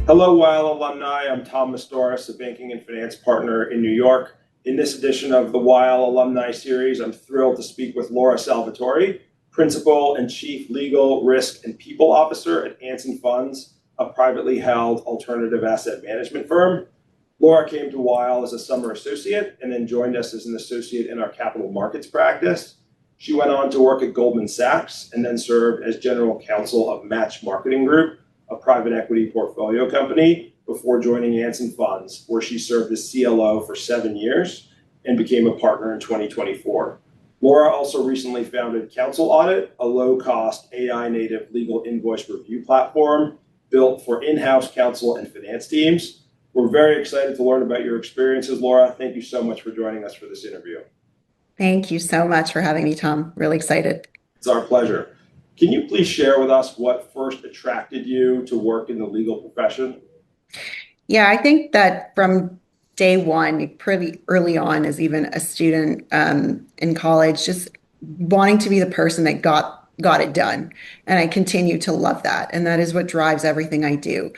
Hello, Weil Alumni. I'm Tom Mastoras, a banking and finance partner in New York. In this edition of the Weil Alumni Series, I'm thrilled to speak with Laura Salvatori, Principal and Chief Legal, Risk, and People Officer at Anson Funds, a privately held alternative asset management firm. Laura came to Weil as a summer associate and then joined us as an associate in our capital markets practice. She went on to work at Goldman Sachs and then served as general counsel of Match Marketing Group, a private equity portfolio company, before joining Anson Funds, where she served as CLO for 7 years and became a partner in 2024. Laura also recently founded CounselAudit, a low-cost AI-native legal invoice review platform built for in-house counsel and finance teams. We're very excited to learn about your experiences, Laura. Thank you so much for joining us for this interview. Thank you so much for having me, Tom. Really excited. It's our pleasure. Can you please share with us what first attracted you to work in the legal profession? Yeah, I think that from day one, pretty early on, as even a student in college, just wanting to be the person that got it done. And I continue to love that. And that is what drives everything I do.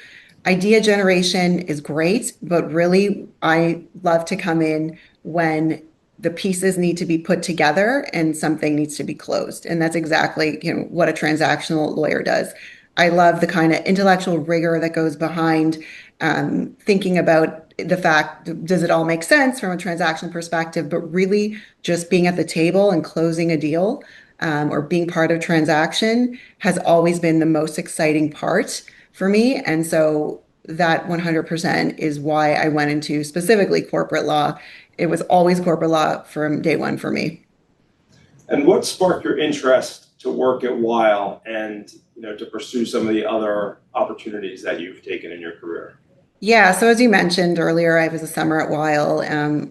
Idea generation is great, but really, I love to come in when the pieces need to be put together and something needs to be closed. And that's exactly, what a transactional lawyer does. I love the kind of intellectual rigor that goes behind thinking about the fact, does it all make sense from a transactional perspective, but really just being at the table and closing a deal or being part of transaction has always been the most exciting part for me. And so that 100% is why I went into specifically corporate law. It was always corporate law from day one for me. And what sparked your interest to work at Weil and to pursue some of the other opportunities that you've taken in your career? Yeah, so as you mentioned earlier, I was a summer at Weil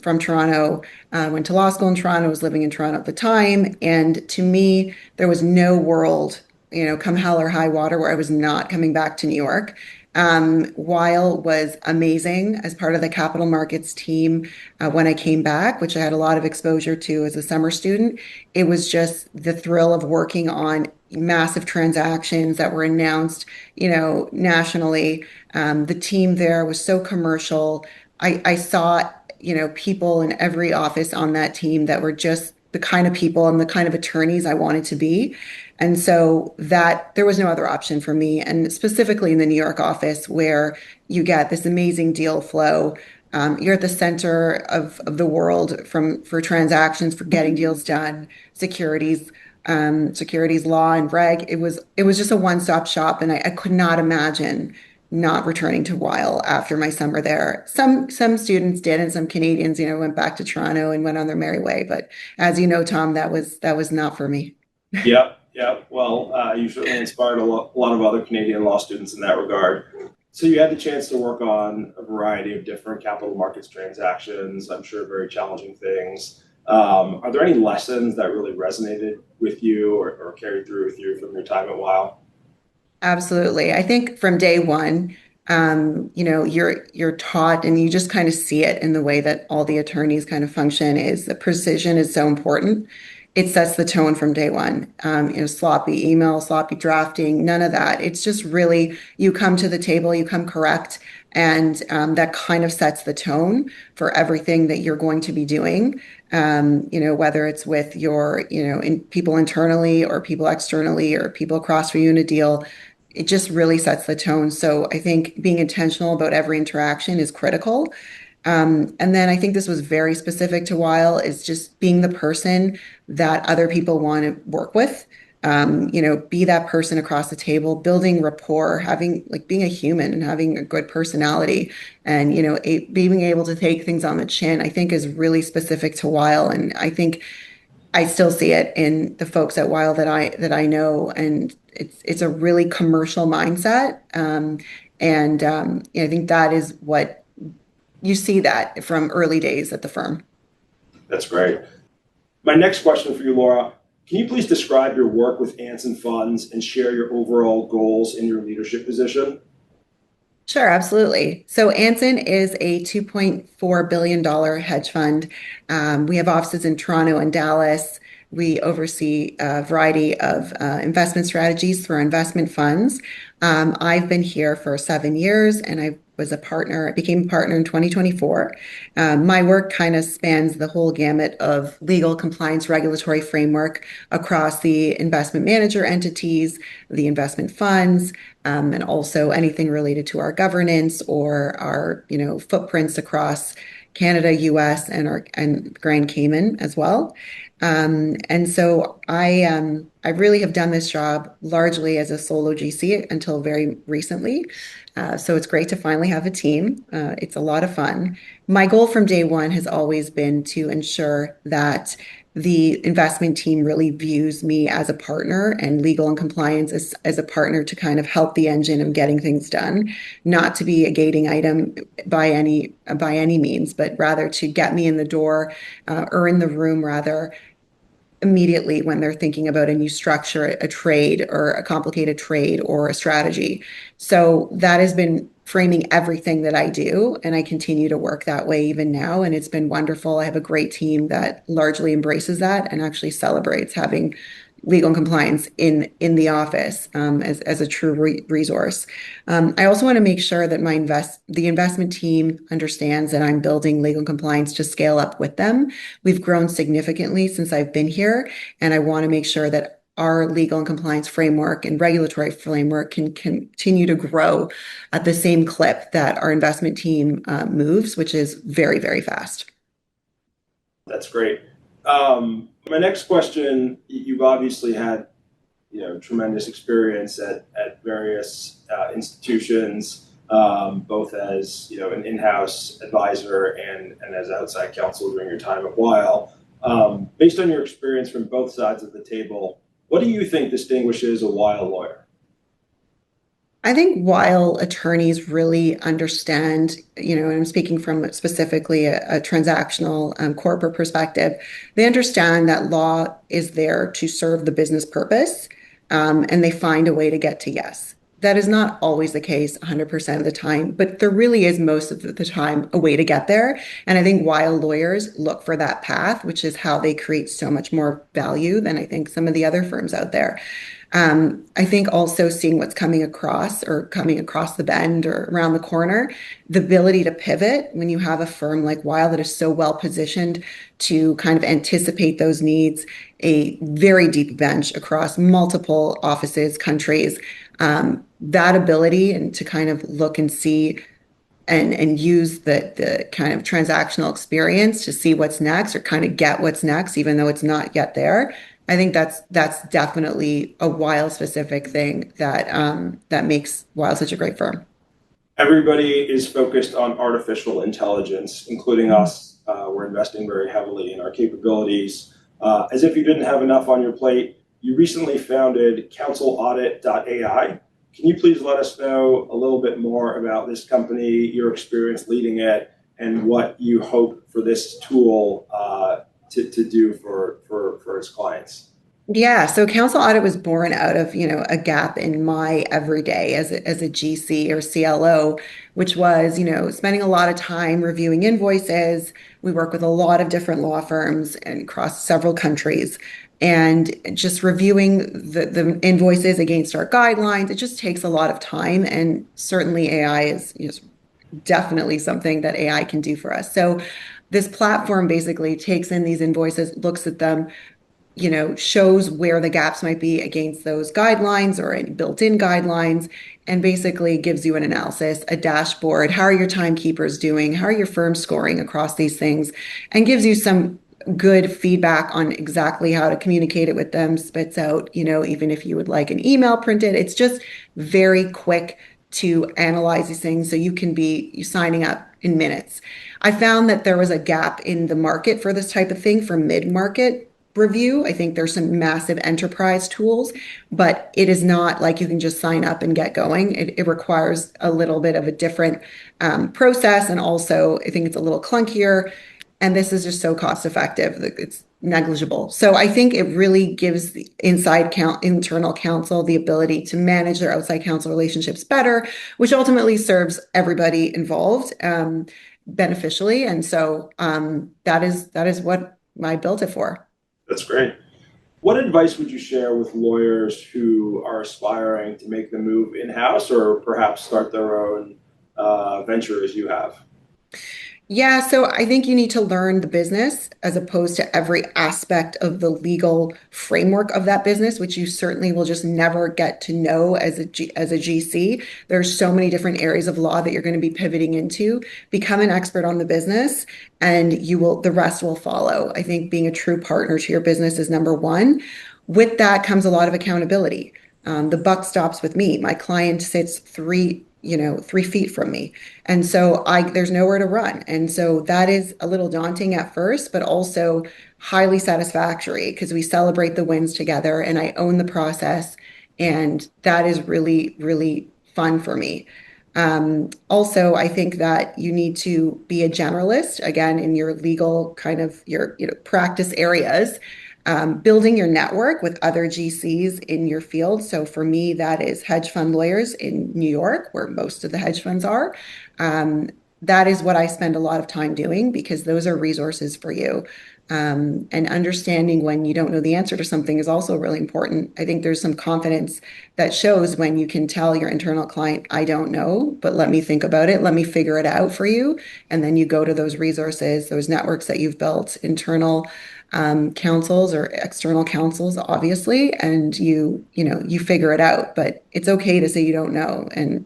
from Toronto. Went to law school in Toronto, was living in Toronto at the time. And to me, there was no world, come hell or high water, where I was not coming back to New York. Weil was amazing as part of the capital markets team when I came back, which I had a lot of exposure to as a summer student. It was just the thrill of working on massive transactions that were announced, nationally. The team there was so commercial. I saw, people in every office on that team that were just the kind of people and the kind of attorneys I wanted to be. And so that there was no other option for me. And specifically in the New York office, where you get this amazing deal flow. You're at the center of the world for transactions, for getting deals done, securities law and reg. It was just a one-stop shop, and I could not imagine not returning to Weil after my summer there. Some students did, and some Canadians, went back to Toronto and went on their merry way. But as you know, Tom, that was not for me. Yep. Well, you certainly inspired a lot of other Canadian law students in that regard. So you had the chance to work on a variety of different capital markets transactions, I'm sure very challenging things. Are there any lessons that really resonated with you or carried through with you from your time at Weil? Absolutely. I think from day one, you're taught and you just kind of see it in the way that all the attorneys kind of function is the precision is so important. It sets the tone from day one. Sloppy email, sloppy drafting, none of that. It's just really you come to the table, you come correct, and that kind of sets the tone for everything that you're going to be doing. Whether it's with your, people internally or people externally or people across for you in a deal, it just really sets the tone. So I think being intentional about every interaction is critical. And then I think this was very specific to Weil is just being the person that other people want to work with. Be that person across the table, building rapport, being a human and having a good personality and, being able to take things on the chin, I think is really specific to Weil. And I think I still see it in the folks at Weil that I know, and it's a really commercial mindset. I think that is what you see that from early days at the firm. That's great. My next question for you, Laura, can you please describe your work with Anson Funds and share your overall goals in your leadership position? Sure, absolutely. So Anson is a $2.4 billion hedge fund. We have offices in Toronto and Dallas. We oversee a variety of investment strategies through our investment funds. I've been here for 7 years, and I became a partner in 2024. My work kind of spans the whole gamut of legal compliance regulatory framework across the investment manager entities, the investment funds, and also anything related to our governance or our, footprints across Canada, US, and Grand Cayman as well. And so I really have done this job largely as a solo GC until very recently. So it's great to finally have a team. It's a lot of fun. My goal from day one has always been to ensure that the investment team really views me as a partner and legal and compliance as a partner to kind of help the engine of getting things done, not to be a gating item by any means, but rather to get me in the door or in the room rather immediately when they're thinking about a new structure, a trade or a complicated trade or a strategy. So that has been framing everything that I do, and I continue to work that way even now. And it's been wonderful. I have a great team that largely embraces that and actually celebrates having legal and compliance in the office as a true resource. I also want to make sure that the investment team understands that I'm building legal and compliance to scale up with them. We've grown significantly since I've been here, and I want to make sure that our legal and compliance framework and regulatory framework can continue to grow at the same clip that our investment team moves, which is very, very fast. That's great. My next question, you've obviously had, tremendous experience at various institutions, both as, an in-house advisor and as outside counsel during your time at Weil. Based on your experience from both sides of the table, what do you think distinguishes a Weil lawyer? I think while attorneys really understand, and I'm speaking from specifically a transactional corporate perspective, they understand that law is there to serve the business purpose, and they find a way to get to yes. That is not always the case 100% of the time, but there really is most of the time a way to get there. And I think while lawyers look for that path, which is how they create so much more value than I think some of the other firms out there. I think also seeing what's coming across the bend or around the corner, the ability to pivot when you have a firm like Weil that is so well positioned to kind of anticipate those needs, a very deep bench across multiple offices, countries, that ability and to kind of look and see and use the kind of transactional experience to see what's next or kind of get what's next, even though it's not yet there. I think that's definitely a Weil specific thing that makes Weil such a great firm. Everybody is focused on artificial intelligence, including us. We're investing very heavily in our capabilities. As if you didn't have enough on your plate, you recently founded CounselAudit.ai. Can you please let us know a little bit more about this company, your experience leading it, and what you hope for this tool to do for its clients? Yeah, so Counsel Audit was born out of, a gap in my everyday as a GC or CLO, which was, spending a lot of time reviewing invoices. We work with a lot of different law firms and across several countries. And just reviewing the invoices against our guidelines, it just takes a lot of time. And certainly AI is, definitely something that AI can do for us. So this platform basically takes in these invoices, looks at them, shows where the gaps might be against those guidelines or built-in guidelines, and basically gives you an analysis, a dashboard. How are your timekeepers doing? How are your firms scoring across these things? And gives you some good feedback on exactly how to communicate it with them, spits out, even if you would like an email printed. It's just very quick to analyze these things so you can be signing up in minutes. I found that there was a gap in the market for this type of thing for mid-market review. I think there's some massive enterprise tools, but it is not like you can just sign up and get going. It requires a little bit of a different process. And also, I think it's a little clunkier. And this is just so cost effective that it's negligible. So I think it really gives the internal counsel the ability to manage their outside counsel relationships better, which ultimately serves everybody involved beneficially. And so that is what I built it for. That's great. What advice would you share with lawyers who are aspiring to make the move in-house or perhaps start their own venture as you have? Yeah, so I think you need to learn the business as opposed to every aspect of the legal framework of that business, which you certainly will just never get to know as a GC. There's so many different areas of law that you're going to be pivoting into. Become an expert on the business and the rest will follow. I think being a true partner to your business is number one. With that comes a lot of accountability. The buck stops with me. My client sits 3 feet from me. And so there's nowhere to run. And so that is a little daunting at first, but also highly satisfactory because we celebrate the wins together and I own the process. And that is really, really fun for me. Also, I think that you need to be a generalist again in your legal kind of your practice areas, building your network with other GCs in your field. So for me, that is hedge fund lawyers in New York, where most of the hedge funds are. That is what I spend a lot of time doing because those are resources for you. And understanding when you don't know the answer to something is also really important. I think there's some confidence that shows when you can tell your internal client, I don't know, but let me think about it. Let me figure it out for you. And then you go to those resources, those networks that you've built, internal counsels or external counsels, obviously, and you figure it out. But it's okay to say you don't know, and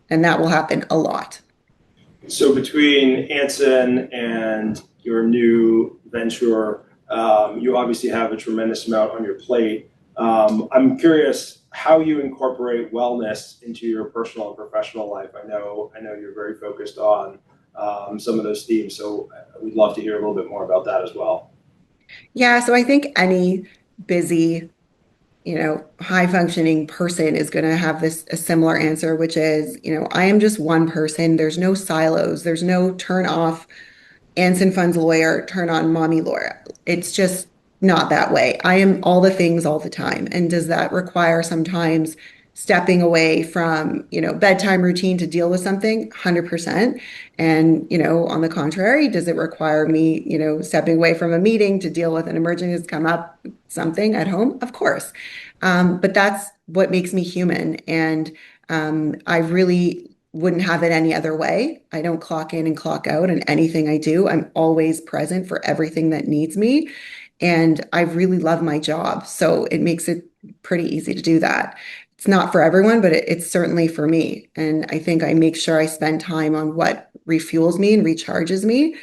that will happen a lot. So between Anson and your new venture, you obviously have a tremendous amount on your plate. I'm curious how you incorporate wellness into your personal and professional life. I know you're very focused on some of those themes, so we'd love to hear a little bit more about that as well. Yeah, so I think any busy, high functioning person is going to have this a similar answer, which is, I am just one person. There's no silos. There's no turn off Anson Funds lawyer, turn on mommy lawyer. It's just not that way. I am all the things all the time. And does that require sometimes stepping away from, bedtime routine to deal with something? 100%. And, on the contrary, does it require me, stepping away from a meeting to deal with an emergency that's come up, something at home? Of course. But that's what makes me human. And I really wouldn't have it any other way. I don't clock in and clock out in anything I do. I'm always present for everything that needs me. And I really love my job. So it makes it pretty easy to do that. It's not for everyone, but it's certainly for me. And I think I make sure I spend time on what refuels me and recharges me.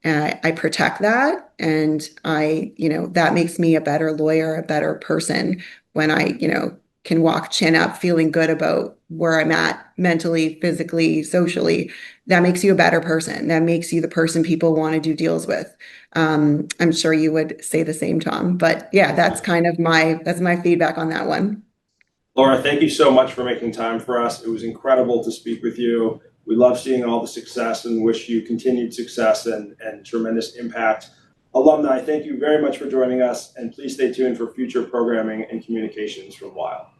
I protect that. And that makes me a better lawyer, a better person when I, can walk chin up, feeling good about where I'm at mentally, physically, socially. That makes you a better person. That makes you the person people want to do deals with. I'm sure you would say the same, Tom. But yeah, that's my feedback on that one. Laura, thank you so much for making time for us. It was incredible to speak with you. We love seeing all the success and wish you continued success and tremendous impact. Alumni, thank you very much for joining us, and please stay tuned for future programming and communications from Weil.